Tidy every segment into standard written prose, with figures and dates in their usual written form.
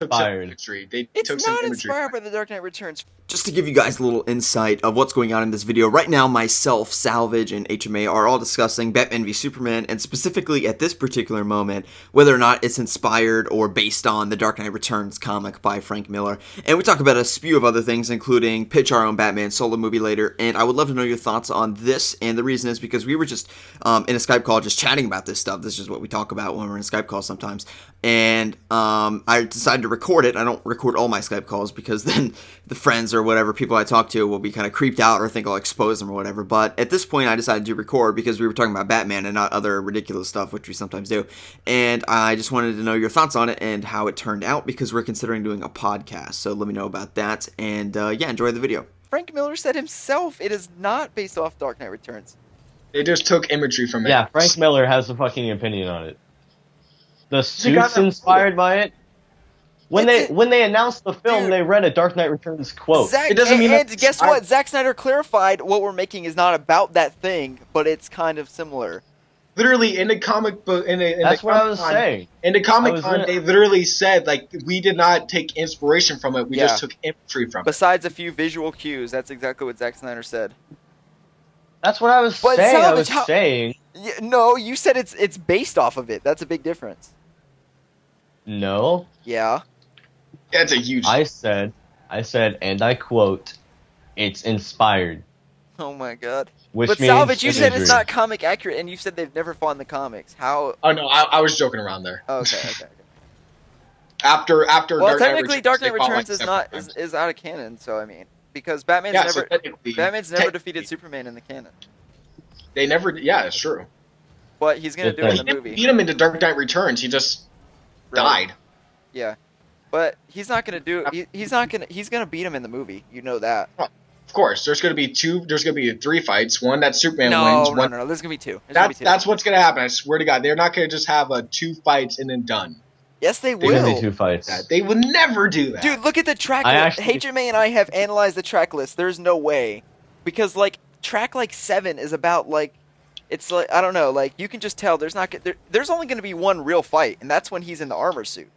inspired. It's took some not imagery inspired from by The Dark Knight Returns. Just to give you guys a little insight of what's going on in this video, right now myself, Salvage, and HMA are all discussing Batman v Superman, and specifically at this particular moment, whether or not it's inspired or based on the Dark Knight Returns comic by Frank Miller. And we talk about a spew of other things, including pitch our own Batman solo movie later, and I would love to know your thoughts on this, and the reason is because we were just in a Skype call just chatting about this stuff. This is what we talk about when we're in Skype calls sometimes, and I decided to record it. I don't record all my Skype calls because then the friends or whatever people I talk to will be kind of creeped out or think I'll expose them or whatever. But at this point, I decided to record because we were talking about Batman and not other ridiculous stuff, which we sometimes do. And I just wanted to know your thoughts on it and how it turned out because we're considering doing a podcast. So let me know about that. And yeah, enjoy the video. Frank Miller said himself it is not based off Dark Knight Returns. They just took imagery from it. Yeah, Frank Miller has a fucking opinion on it. The suit's inspired by it. When they announced the film, Dude. They read a Dark Knight Returns quote. It doesn't mean and that's guess what? Zack Snyder clarified what we're making is not about that thing, but it's kind of similar. Literally, in the comic book, That's what I was saying. In the Comic Con, they literally said, like, we did not take inspiration from it, we just took imagery from it. Besides a few visual cues, that's exactly what Zack Snyder said. That's what I was saying. Salvage, I was saying. No, you said it's based off of it. That's a big difference. No. Yeah. That's a huge... I said, and I quote, it's inspired. Oh my god. Which but means Salvage, you said imagery. it's not comic accurate, and you said they've never fought in the comics. How? Oh no, I was joking around there. Oh, okay. After Well, Dark technically, Knight Dark Knight Returns, Returns is out of canon. So I mean, because Batman's never defeated Superman in the canon. They never. Yeah, it's true. But he's gonna do it in the movie. He beat him into Dark Knight Returns. He just died. Yeah, but he's not gonna do. He's gonna beat him in the movie. You know that. Of course, there's gonna be two. There's gonna be 3 fights. One that Superman wins. No. There's gonna be two. That's what's gonna happen. I swear to God, they're not gonna just have 2 fights and then done. Yes, they There's gonna will. be 2 fights. They would never do that. Dude, look at the track list. HMA and I have analyzed the track list. There's no way, because like track 7 is about it's like I don't know. Like you can just tell there's only gonna be one real fight, and that's when he's in the armor suit.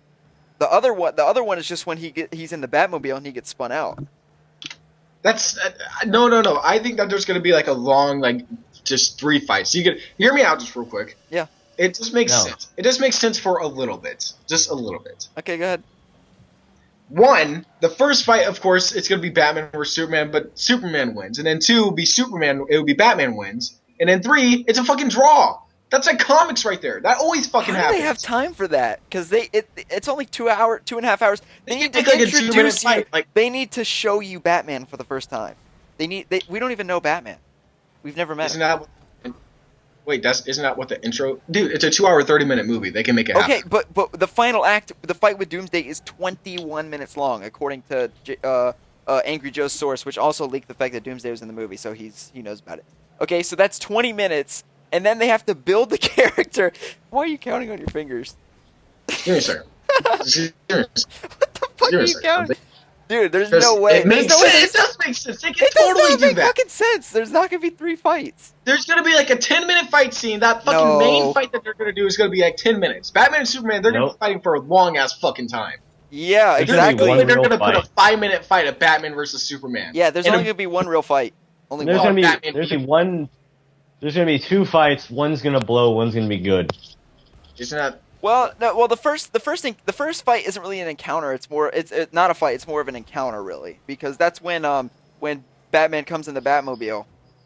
The other one is just when he's in the Batmobile and he gets spun out. That's no. I think that there's gonna be a long just 3 fights. You can hear me out just real quick. Yeah. It just makes sense. It just makes sense for a little bit, just a little bit. Okay, go ahead. 1, the first fight, of course, it's gonna be Batman versus Superman, but Superman wins. And then 2 would be Superman. It would be Batman wins. And then 3, it's a fucking draw. That's like comics right there. That always fucking happens. How do they have time for that? Because it's only 2.5 hours. They need to a 2-minute introduce you. fight. They need to show you Batman for the first time. We don't even know Batman. We've never met him. Isn't that what the intro? Dude, it's a 2-hour, 30-minute movie. They can make it happen. Okay, but the final act, the fight with Doomsday, is 21 minutes long, according to Angry Joe's source, which also leaked the fact that Doomsday was in the movie, so he knows about it. Okay, so that's 20 minutes. And then they have to build the character. Why are you counting on your fingers? Give me a second. What the fuck are you counting? Dude, there's no way. It makes sense. It does make sense. They can totally do that. It does not make fucking sense. There's not going to be 3 fights. There's going to be a 10-minute fight scene. That fucking main fight that they're going to do is going to be 10 minutes. Batman and Superman, they're going to be fighting for a long-ass fucking time. Yeah, exactly. They're going to put a 5-minute fight of Batman versus Superman. Yeah, there's only going to be one real fight. Only there's one. There's gonna be 2 fights. One's gonna blow. One's gonna be good. Isn't that? Well, no. Well, the first fight isn't really an encounter. It's not a fight. It's more of an encounter, really, because that's when Batman comes in the Batmobile,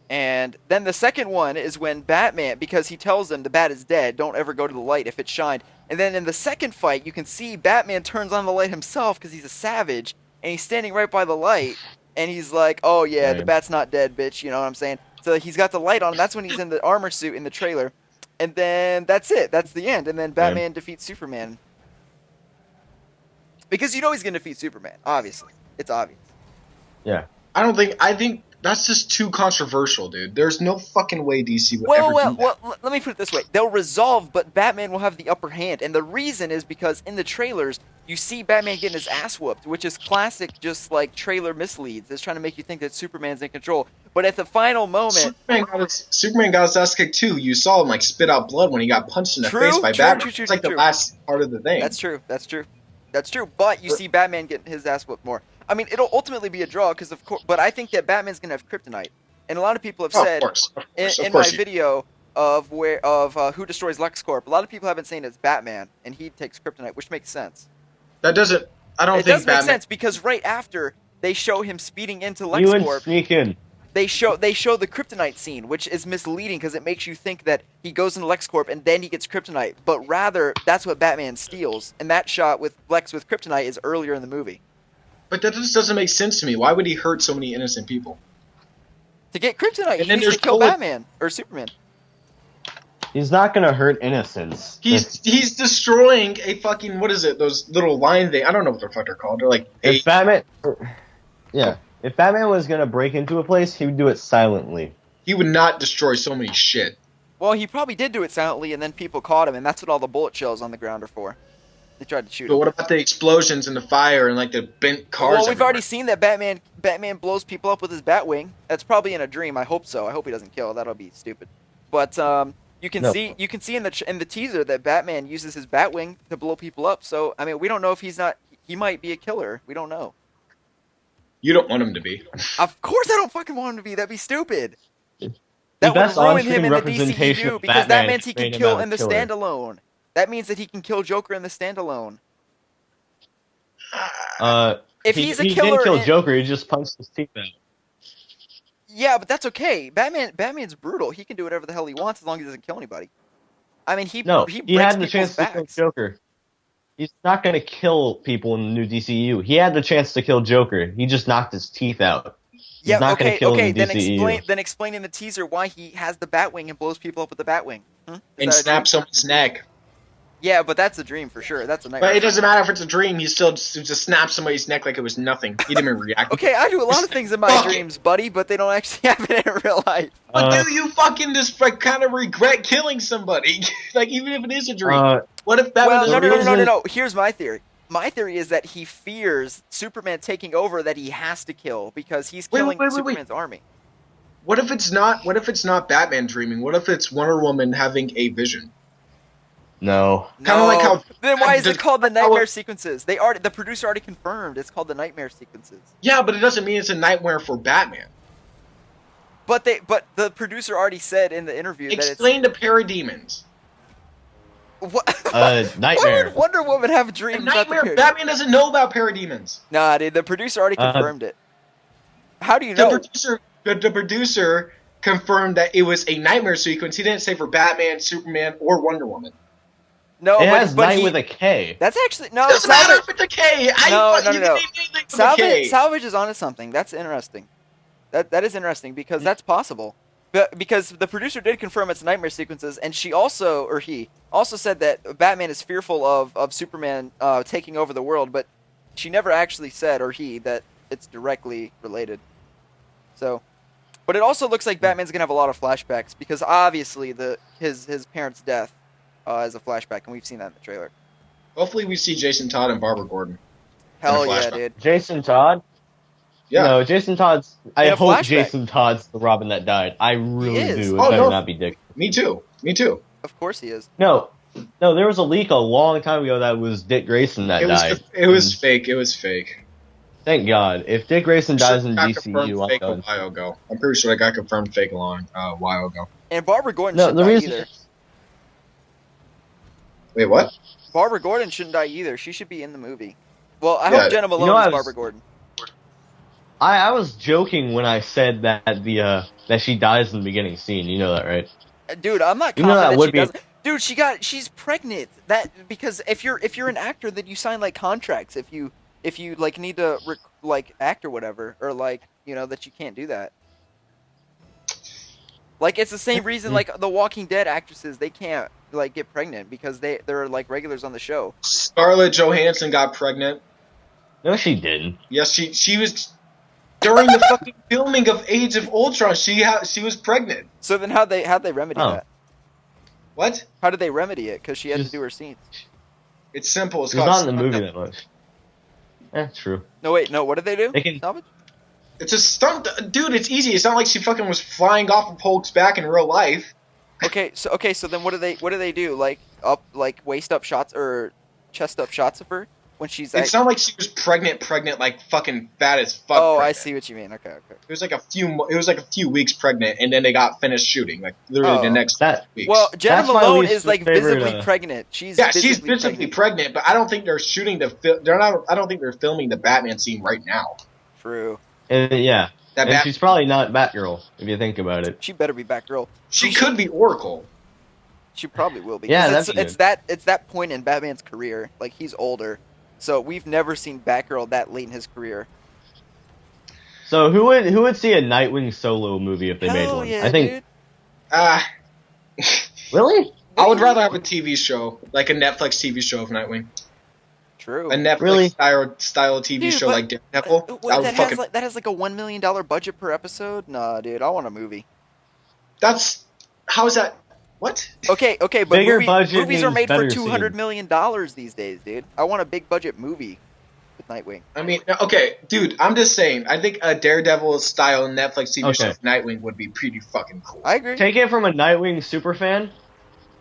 and then the second one is when Batman, because he tells them the Bat is dead. Don't ever go to the light if it shined. And then in the second fight, you can see Batman turns on the light himself because he's a savage, and he's standing right by the light, and he's like, "Oh yeah, the Bat's not dead, bitch." You know what I'm saying? So he's got the light on, and that's when he's in the armor suit in the trailer. And then that's it. That's the end. And then Batman defeats Superman. Because you know he's going to defeat Superman, obviously. It's obvious. Yeah. I think that's just too controversial, dude. There's no fucking way DC would ever do that. Well, let me put it this way. They'll resolve, but Batman will have the upper hand. And the reason is because in the trailers, you see Batman getting his ass whooped, which is classic just trailer misleads. It's trying to make you think that Superman's in control. But at the final moment... Superman got his ass kicked too. You saw him spit out blood when he got punched in the face by Batman. It's the last part of the thing. That's true. That's true, but you see Batman getting his ass whooped more. I mean, it'll ultimately be a draw because of course, but I think that Batman's gonna have kryptonite, and a lot of people have said in my video of who destroys LexCorp. A lot of people have been saying it's Batman, and he takes kryptonite, which makes sense. That doesn't. I don't think it does Batman... make sense because right after they show him speeding into LexCorp, you would sneak in. They show the kryptonite scene, which is misleading because it makes you think that he goes into LexCorp and then he gets kryptonite, but rather that's what Batman steals, and that shot with Lex with kryptonite is earlier in the movie. But that just doesn't make sense to me. Why would he hurt so many innocent people? To get kryptonite, he needs to kill Batman or Superman. He's not gonna hurt innocents. He's destroying a fucking, what is it? Those little line thing. I don't know what the fuck they're called. They're like if Batman was gonna break into a place, he would do it silently. He would not destroy so many shit. Well, he probably did do it silently, and then people caught him, and that's what all the bullet shells on the ground are for. They tried to shoot him. But what about the explosions and the fire and like the bent cars? Well, we've already seen that Batman blows people up with his Batwing. That's probably in a dream. I hope so. I hope he doesn't kill. That'll be stupid. But you can see in the teaser that Batman uses his Batwing to blow people up. So I mean, we don't know if he might be a killer. We don't know. You don't want him to be. Of course, I don't fucking want him to be. That'd be stupid. That would ruin him in the DCEU because that means he can kill in the standalone. That means that he can kill Joker in the standalone. If he's a killer, he didn't kill Joker. He just punched his teeth out. Yeah, but that's okay. Batman's brutal. He can do whatever the hell he wants as long as he doesn't kill anybody. I mean, he had the chance to kill Joker. He's not going to kill people in the new DCU. He had the chance to kill Joker. He just knocked his teeth out. He's not going to kill him in the DCEU. Then explain in the teaser why he has the Batwing and blows people up with the Batwing. And snaps someone's neck. Yeah, but that's a dream for sure. That's a nightmare. But it doesn't matter if it's a dream. He still just snaps somebody's neck like it was nothing. He didn't even react. Okay, I do a lot of things in my dreams, buddy, but they don't actually happen in real life. But do you fucking just kind of regret killing somebody? Like, even if it is a dream. What if Batman No. Here's my theory. My theory is that he fears Superman taking over that he has to kill because he's killing Superman's army. What if it's not Batman dreaming? What if it's Wonder Woman having a vision? No. Kind of like how. Then why is it called the nightmare sequences? The producer already confirmed it's called the nightmare sequences. Yeah, but it doesn't mean it's a nightmare for Batman. But the producer already said in the interview that it's. Explain the parademons. What? Nightmare. Why would Wonder Woman have dreams about the parademons? Batman doesn't know about parademons. Nah, dude, the producer already confirmed it. How do you know? The producer confirmed that it was a nightmare sequence. He didn't say for Batman, Superman, or Wonder Woman. No, it has night with a K. That's actually no. Doesn't matter with the K. No. Salvage is onto something. That's interesting. That is interesting because that's possible. But because the producer did confirm it's nightmare sequences, and he also said that Batman is fearful of Superman taking over the world, but she never actually said that it's directly related. So, but it also looks like Batman's gonna have a lot of flashbacks because obviously his parents' death is a flashback, and we've seen that in the trailer. Hopefully, we see Jason Todd and Barbara Gordon. Hell yeah, dude. Jason Todd. Yeah. No, Jason Todd's. I hope Jason Todd's the Robin that died. I really do. It better not be Dick. Me too. Of course he is. No, there was a leak a long time ago that was Dick Grayson that died. It was fake. It was fake. Thank God. If Dick Grayson dies in DCU, I'm done. A while ago. I'm pretty sure that got confirmed fake a while ago. And Barbara Gordon shouldn't die either. Wait, what? Barbara Gordon shouldn't die either. She should be in the movie. Well, I hope Jenna Malone is Barbara Gordon. I was joking when I said that that she dies in the beginning scene. You know that, right? Dude, I'm not confident that she doesn't. Dude, she's pregnant. Because if you're an actor, then you sign like contracts. If you like need to act or whatever, or that you can't do that. Like it's the same reason like the Walking Dead actresses, they can't get pregnant because they're like regulars on the show. Scarlett Johansson got pregnant. No, she didn't. Yes, she was during the fucking filming of Age of Ultron. She was pregnant. So then how'd they remedy that? What? How did they remedy it? Because she had to do her scenes. It's simple. It's not in the movie that much. True. No, wait, no. What did they do? Salvage? It's a stunt, dude. It's easy. It's not like she fucking was flying off of Hulk's back in real life. Okay, so then what do they do? Waist up shots or chest up shots of her when she's. It's not like she was pregnant, like fucking fat as fuck. Oh, pregnant. I see what you mean. Okay. It was like a few weeks pregnant, and then they got finished shooting, like literally the next weeks. Well, Jenna That's my Malone least is like favorite, visibly pregnant. She's visibly pregnant, but I don't think they're shooting I don't think they're filming the Batman scene right now. True. Yeah. And she's probably not Batgirl if you think about it. She better be Batgirl. She could be Oracle. She probably will be. Yeah, it's that point in Batman's career. Like, he's older, so we've never seen Batgirl that late in his career. So who would see a Nightwing solo movie if they made one? Yeah, I think. Dude. Really? I would rather have a TV show, like a Netflix TV show of Nightwing. True. A Netflix style TV show like Daredevil. That has like a $1 million budget per episode. Nah, dude, I want a movie. How is that? What? Okay, but movies are made for $200 million these days, dude. I want a big budget movie with Nightwing. I mean, okay, dude, I'm just saying. I think a Daredevil style Netflix TV show of Nightwing would be pretty fucking cool. I agree. Take it from a Nightwing superfan.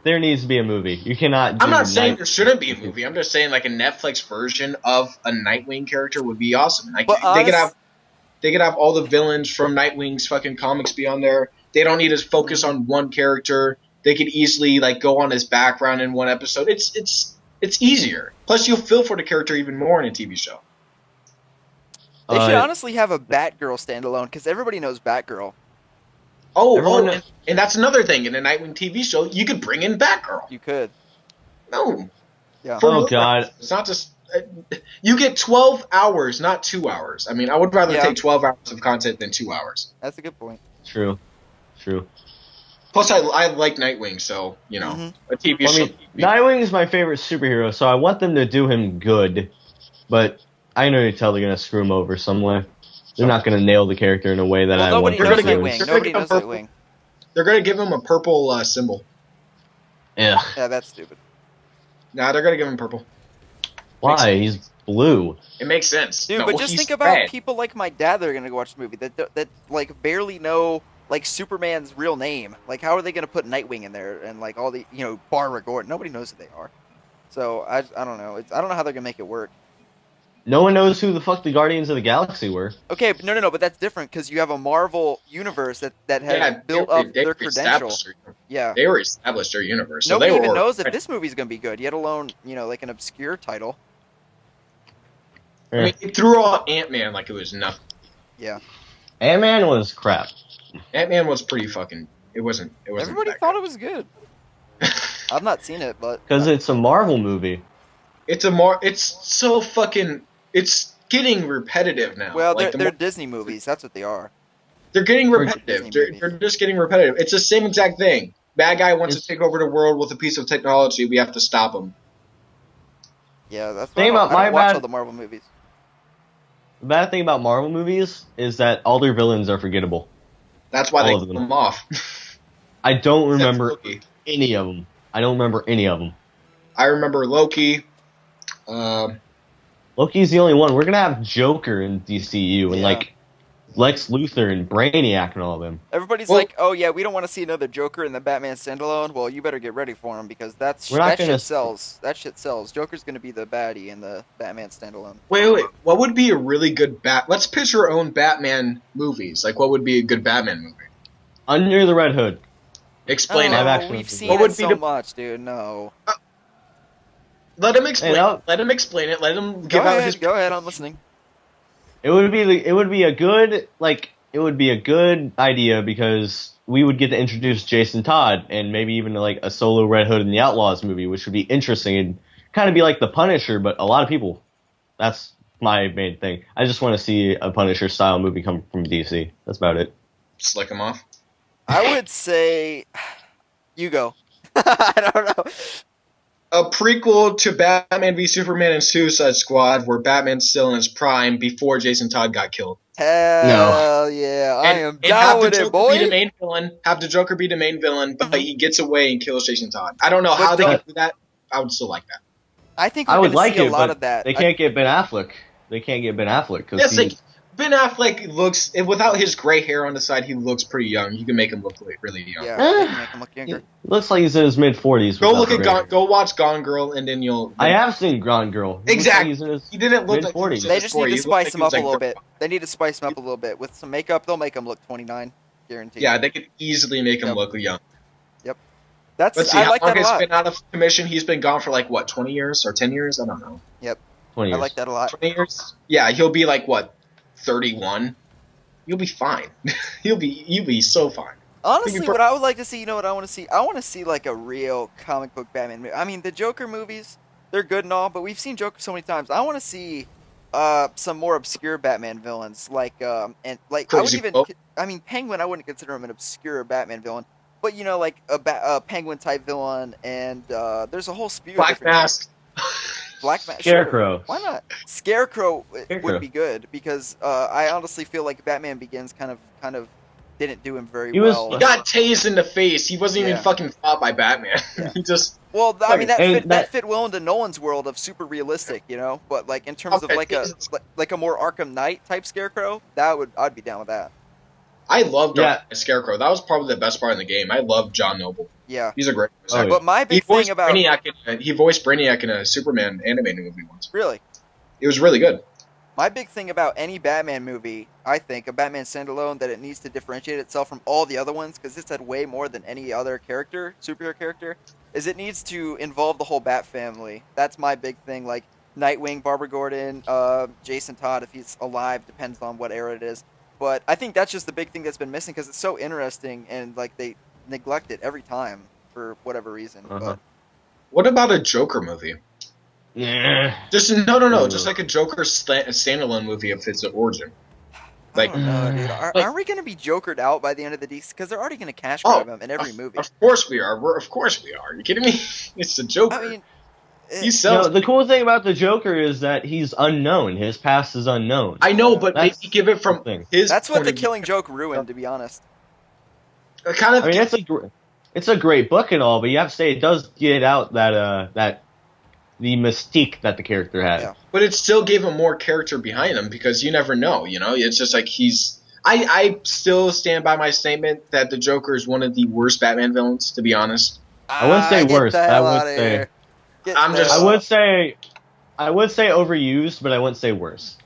There needs to be a movie. You cannot. I'm not saying there shouldn't be a movie. I'm just saying like a Netflix version of a Nightwing character would be awesome. Like they could have all the villains from Nightwing's fucking comics be on there. They don't need to focus on one character. They could easily like go on his background in one episode. It's easier. Plus, you'll feel for the character even more in a TV show. They should honestly have a Batgirl standalone because everybody knows Batgirl. And that's another thing. In a Nightwing TV show, you could bring in Batgirl. You could. No. Yeah. God. It's not just... you get 12 hours, not 2 hours. I mean, I would rather take 12 hours of content than 2 hours. That's a good point. True. Plus, I like Nightwing, so, a TV show... Nightwing is my favorite superhero, so I want them to do him good. But I know you tell they're going to screw him over some way. They're not going to nail the character in a way that I want them to. Nobody knows Nightwing. They're going to give him a purple symbol. Yeah. Yeah, that's stupid. Nah, they're going to give him purple. Why? He's blue. It makes sense. Dude, but just think about people like my dad that are going to go watch the movie that like barely know like Superman's real name. Like, how are they going to put Nightwing in there and like all the Barbara Gordon? Nobody knows who they are. So I don't know. I don't know how they're going to make it work. No one knows who the fuck the Guardians of the Galaxy were. Okay, but no, but that's different because you have a Marvel universe that has built up their credentials. Yeah, they were established their universe. Nobody even knows if this movie's gonna be good, yet alone like an obscure title. I mean, they threw out Ant-Man like it was nothing. Yeah, Ant-Man was crap. Ant-Man was pretty fucking. It wasn't. Everybody thought it was good. I've not seen it, but because it's a Marvel movie. It's so fucking. It's getting repetitive now. Well, they're Disney movies. That's what they are. They're getting repetitive. They're just getting repetitive. It's the same exact thing. Bad guy wants to take over the world with a piece of technology. We have to stop him. Yeah, that's why I don't watch all the Marvel movies. The bad thing about Marvel movies is that all their villains are forgettable. That's why they kill them off. I don't remember any of them. I remember Loki. Loki's the only one. We're gonna have Joker in DCU and like Lex Luthor and Brainiac and all of them. Everybody's like, "Oh yeah, we don't want to see another Joker in the Batman standalone." Well, you better get ready for him because that shit sells. That shit sells. Joker's gonna be the baddie in the Batman standalone. Wait. What would be a really good Let's pitch our own Batman movies. Like, what would be a good Batman movie? Under the Red Hood. Explain it. We've seen it so much, dude. No. Let him explain. Let him explain it. Let him give out his. Go ahead. I'm listening. It would be a good idea because we would get to introduce Jason Todd and maybe even like a solo Red Hood in the Outlaws movie, which would be interesting and kind of be like the Punisher, but a lot of people. That's my main thing. I just want to see a Punisher style movie come from DC. That's about it. Slcmof. I would say, you go. I don't know. A prequel to Batman v Superman and Suicide Squad, where Batman's still in his prime before Jason Todd got killed. Hell yeah, I am down with it, boy. Have the Joker be the main villain, but he gets away and kills Jason Todd. I don't know how they can do that. I would still like that. I think I would like a lot of that. They can't get Ben Affleck. They can't get Ben Affleck because Ben Affleck looks, without his gray hair on the side, he looks pretty young. You can make him look really young. Yeah, Eh. they can make him look younger. It looks like he's in his mid-40s. Go watch Gone Girl, and then you'll. I have seen Gone Girl. He looks like he's in his He didn't look like he was mid-40s. in They his just need 40s. to He spice looked him like up he a was little like bit. They need to spice him up a little bit. With some makeup, they'll make him look 29, guaranteed. Yeah, they could easily make him Yep. look young. That's Let's see, I how like long that a has lot. been out of commission? He's been gone for like, what, 20 years or 10 years? I don't know. 20 I years. like that a lot. 20 years? Yeah, he'll be like, what, 31? You'll be fine. you'll be so fine. Honestly, Thinking what I would like to see, you know what I want to see? I want to see like a real comic book Batman movie. I mean, the Joker movies, they're good and all, but we've seen Joker so many times. I want to see some more obscure Batman villains, like and like I would Crazy even, Pope. I mean, Penguin. I wouldn't consider him an obscure Batman villain, but you know, like a Penguin type villain, and there's a whole spew. of Black different Mask. Black Mask. Scarecrow. Sure. Why not? Scarecrow Scarecrow. would be good because I honestly feel like Batman Begins kind of didn't do him very He was- well. He got tased in the face. He wasn't Yeah. even fucking fought by Batman. Yeah. he just. Well, I mean that And fit, that that- fit well into Nolan's world of super realistic, you know. But like in terms Okay, of like a more Arkham Knight type Scarecrow, I'd be down with that. I love Yeah. Scarecrow. That was probably the best part in the game. I love John Noble. Yeah. He's a great voice Oh, actor. yeah. But my He big voiced thing about Brainiac in a Superman animated movie once. really, It was really good. my big thing about any Batman movie, I think a Batman standalone, that it needs to differentiate itself from all the other ones because it's had way more than any other superhero character. Is it needs to involve the whole Bat family. That's my big thing. Like Nightwing, Barbara Gordon, Jason Todd, if he's alive, depends on what era it is. But I think that's just the big thing that's been missing because it's so interesting and like they neglect it every time for whatever reason. Uh-huh. But What about a Joker movie? Yeah. Just no. Ooh. Just like a Joker standalone movie of his origin. I Like, don't know, dude. like- Are we going to be jokered out by the end of the DC? Because they're already going to cash grab him in every movie. Of course we are. Of course we are. Are you kidding me? It's the Joker. I mean, he sells. No, the cool thing about the Joker is that he's unknown. His past is unknown. I know, but That's maybe give it from the thing. his. that's what point the of view. Killing Joke ruined, to be honest. Kind of. I mean, it's a great book and all, but you have to say it does get out that the mystique that the character had. Yeah. But it still gave him more character behind him because you never know. You know, it's just like he's. I still stand by my statement that the Joker is one of the worst Batman villains. To be honest, I wouldn't say Get worse, the but I hell would outta say- here. Get I'm the just- hell I would say overused, but I wouldn't say worse.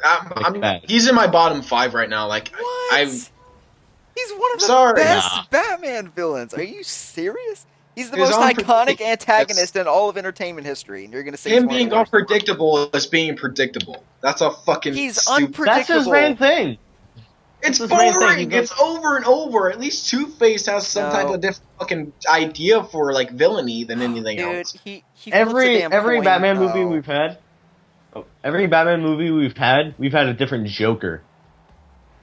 I'm he's in my bottom 5 right now. Like What? I'm. He's one of the Sorry. best Nah. Batman villains. Are you serious? He's the He's most iconic unpredictable. antagonist in all of entertainment history, and you're going to say Him he's one of being the worst? unpredictable is being predictable. That's a fucking. He's stupid. That's his main thing. It's That's his main thing. boring. He It's over and over. At least Two-Face has some No. type of different fucking idea for like villainy than anything Dude, else. he flips a damn Every coin. Batman movie Oh. we've had, we've had a different Joker.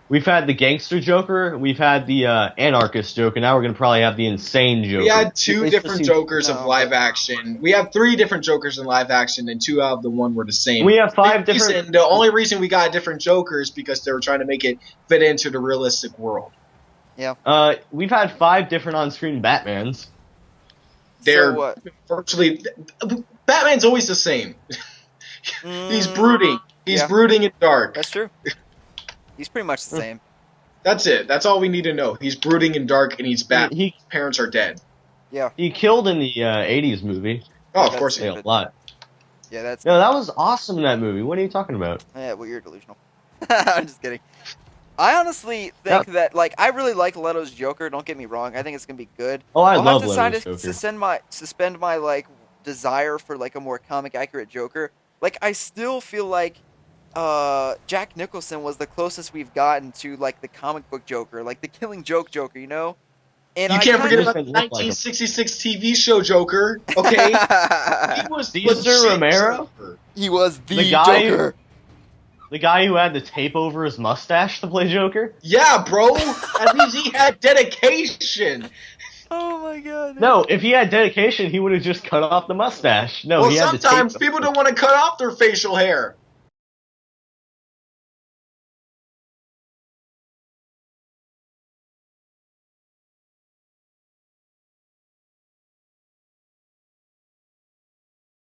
We've had the gangster Joker, we've had the anarchist Joker. Now we're gonna probably have the insane Joker. We had 2 It's different just- Jokers of No. live action. We have 3 different Jokers in live action, and 2 out of the 1 were the same. We have 5 different. The only reason we got different Jokers because they were trying to make it fit into the realistic world. We've had 5 different on-screen Batmans. They're So what? virtually Batman's always the same. He's Mm, brooding. He's yeah. brooding and dark. That's true. He's pretty much the same. That's it. That's all we need to know. He's brooding and dark, and he's bad. He His parents are dead. he killed in the '80s movie. Oh, of That's course. it. He A lot. Yeah, that's No, that was awesome in that movie. What are you talking about? yeah. Well, you're delusional. I'm just kidding. I honestly think that like I really like Leto's Joker. Don't get me wrong. I think it's gonna be good. Oh, I I'll love have to Leto's Joker. suspend my like desire for like a more comic accurate Joker. Like I still feel like Jack Nicholson was the closest we've gotten to like the comic book Joker, like the Killing Joke Joker, you know. And You I can't forget kinda- about the Doesn't look like him. 1966 TV show Joker. Okay, he was Caesar legit Romero? Joker. he was the guy who- Joker. The guy who had the tape over his mustache to play Joker? Yeah, bro. At least he had dedication. Oh my god. No, if he had dedication, he would have just cut off the mustache. No, Well, he had the sometimes tape. people don't want to cut off their facial hair.